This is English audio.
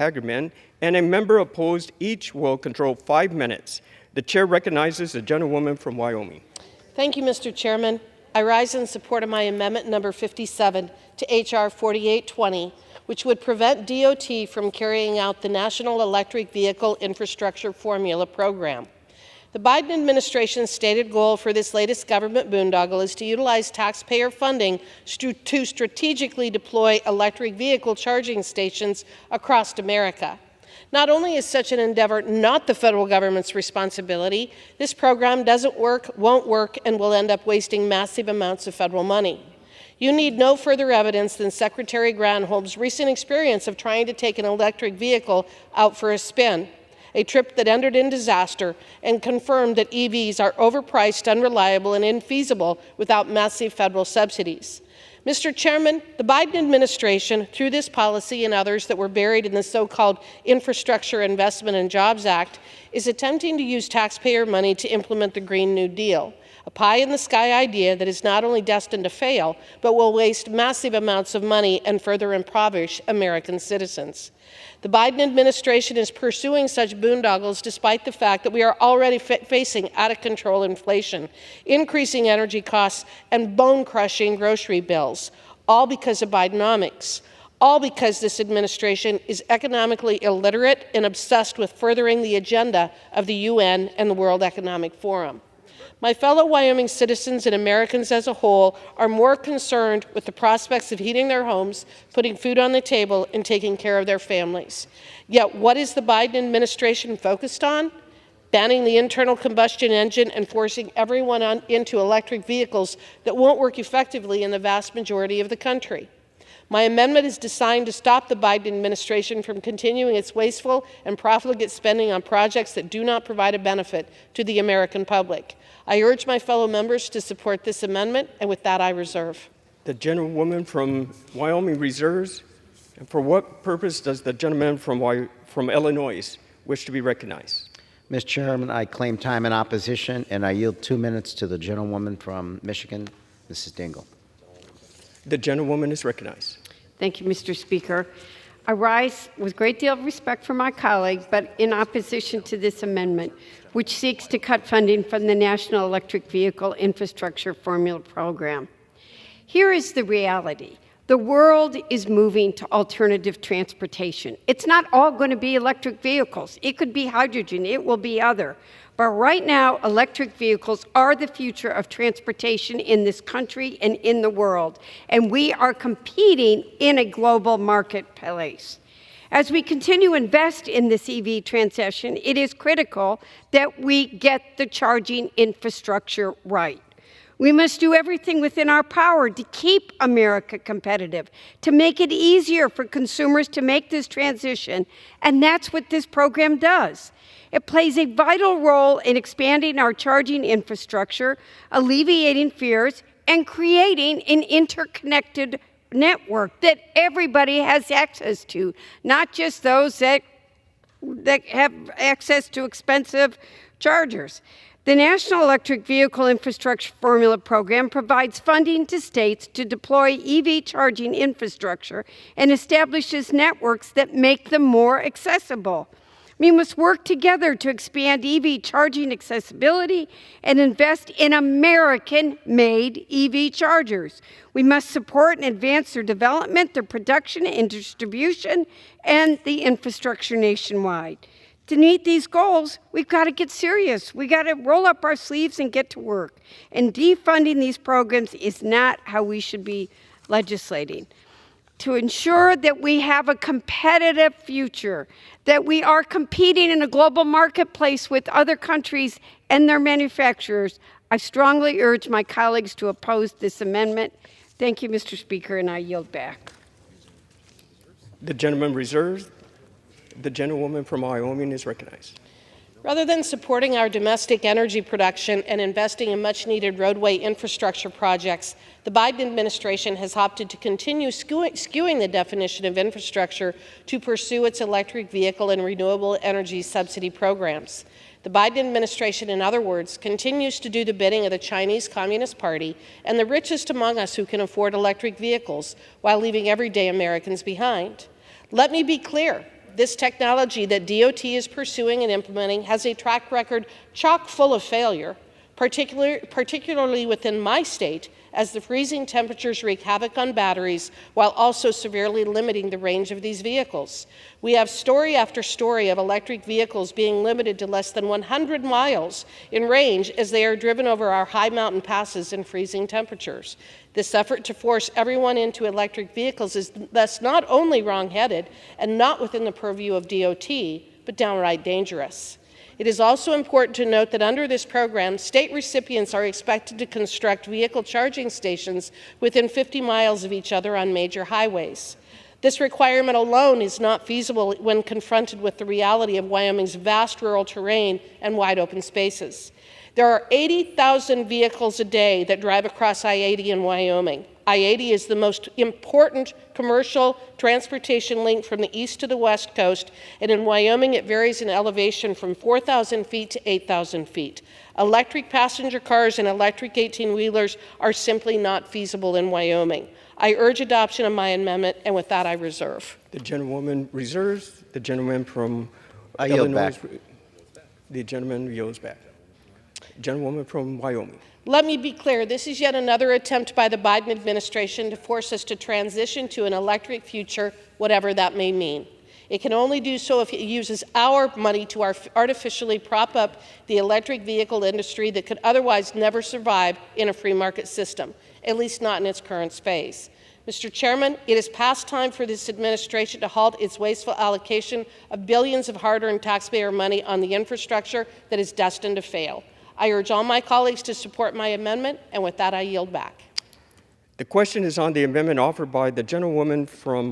Hageman, and a member opposed. Each will control 5 minutes. The chair recognizes the gentlewoman from Wyoming. Thank you, Mr. Chairman. I rise in support of my amendment number 57 to H.R. 4820, which would prevent DOT from carrying out the National Electric Vehicle Infrastructure Formula Program. The Biden administration's stated goal for this latest government boondoggle is to utilize taxpayer funding to strategically deploy electric vehicle charging stations across America. Not only is such an endeavor not the federal government's responsibility, this program doesn't work, won't work, and will end up wasting massive amounts of federal money. You need no further evidence than Secretary Granholm's recent experience of trying to take an electric vehicle out for a spin, a trip that ended in disaster and confirmed that EVs are overpriced, unreliable, and infeasible without massive federal subsidies. Mr. Chairman, the Biden administration, through this policy and others that were buried in the so-called Infrastructure Investment and Jobs Act, is attempting to use taxpayer money to implement the Green New Deal, a pie-in-the-sky idea that is not only destined to fail, but will waste massive amounts of money and further impoverish American citizens. The Biden administration is pursuing such boondoggles despite the fact that we are already facing out-of-control inflation, increasing energy costs, and bone-crushing grocery bills, all because of Bidenomics, all because this administration is economically illiterate and obsessed with furthering the agenda of the UN and the World Economic Forum. My fellow Wyoming citizens and Americans as a whole are more concerned with the prospects of heating their homes, putting food on the table, and taking care of their families. Yet what is the Biden administration focused on? Banning the internal combustion engine and forcing everyone into electric vehicles that won't work effectively in the vast majority of the country. My amendment is designed to stop the Biden administration from continuing its wasteful and profligate spending on projects that do not provide a benefit to the American public. I urge my fellow members to support this amendment, and with that I reserve. The gentlewoman from Wyoming reserves. And for what purpose does the gentleman from Illinois wish to be recognized? Mr. Chairman, I claim time in opposition, and I yield 2 minutes to the gentlewoman from Michigan, Mrs. Dingell. The gentlewoman is recognized. Thank you, Mr. Speaker. I rise with a great deal of respect for my colleague, but in opposition to this amendment, which seeks to cut funding from the National Electric Vehicle Infrastructure Formula Program. Here is the reality. The world is moving to alternative transportation. It's not all going to be electric vehicles. It could be hydrogen. It will be other. But right now, electric vehicles are the future of transportation in this country and in the world, and we are competing in a global marketplace. As we continue to invest in this EV transition, it is critical that we get the charging infrastructure right. We must do everything within our power to keep America competitive, to make it easier for consumers to make this transition, and that's what this program does. It plays a vital role in expanding our charging infrastructure, alleviating fears, and creating an interconnected network that everybody has access to, not just those that have access to expensive chargers. The National Electric Vehicle Infrastructure Formula Program provides funding to states to deploy EV charging infrastructure and establishes networks that make them more accessible. We must work together to expand EV charging accessibility and invest in American-made EV chargers. We must support and advance their development, their production and distribution, and the infrastructure nationwide. To meet these goals, we've got to get serious. We've got to roll up our sleeves and get to work. And defunding these programs is not how we should be legislating. To ensure that we have a competitive future, that we are competing in a global marketplace with other countries and their manufacturers, I strongly urge my colleagues to oppose this amendment. Thank you, Mr. Speaker, and I yield back. The gentleman reserves. The gentlewoman from Wyoming is recognized. Rather than supporting our domestic energy production and investing in much-needed roadway infrastructure projects, the Biden administration has opted to continue skewing the definition of infrastructure to pursue its electric vehicle and renewable energy subsidy programs. The Biden administration, in other words, continues to do the bidding of the Chinese Communist Party and the richest among us who can afford electric vehicles while leaving everyday Americans behind. Let me be clear. this technology that DOT is pursuing and implementing has a track record chock full of failure, particularly within my state, as the freezing temperatures wreak havoc on batteries while also severely limiting the range of these vehicles. We have story after story of electric vehicles being limited to less than 100 miles in range as they are driven over our high mountain passes in freezing temperatures. This effort to force everyone into electric vehicles is thus not only wrong-headed and not within the purview of DOT, but downright dangerous. It is also important to note that under this program, state recipients are expected to construct vehicle charging stations within 50 miles of each other on major highways. This requirement alone is not feasible when confronted with the reality of Wyoming's vast rural terrain and wide open spaces. There are 80,000 vehicles a day that drive across I-80 in Wyoming. I-80 is the most important commercial transportation link from the east to the west coast, and in Wyoming it varies in elevation from 4,000 feet to 8,000 feet. Electric passenger cars and electric 18-wheelers are simply not feasible in Wyoming. I urge adoption of my amendment, and with that I reserve. The gentlewoman reserves. The gentleman from I yield Illinois. back. The gentleman yields back. Gentlewoman from Wyoming. Let me be clear, this is yet another attempt by the Biden administration to force us to transition to an electric future, whatever that may mean. It can only do so if it uses our money to artificially prop up the electric vehicle industry that could otherwise never survive in a free market system, at least not in its current phase. Mr. Chairman, it is past time for this administration to halt its wasteful allocation of billions of hard-earned taxpayer money on the infrastructure that is destined to fail. I urge all my colleagues to support my amendment, and with that I yield back. The question is on the amendment offered by the gentlewoman from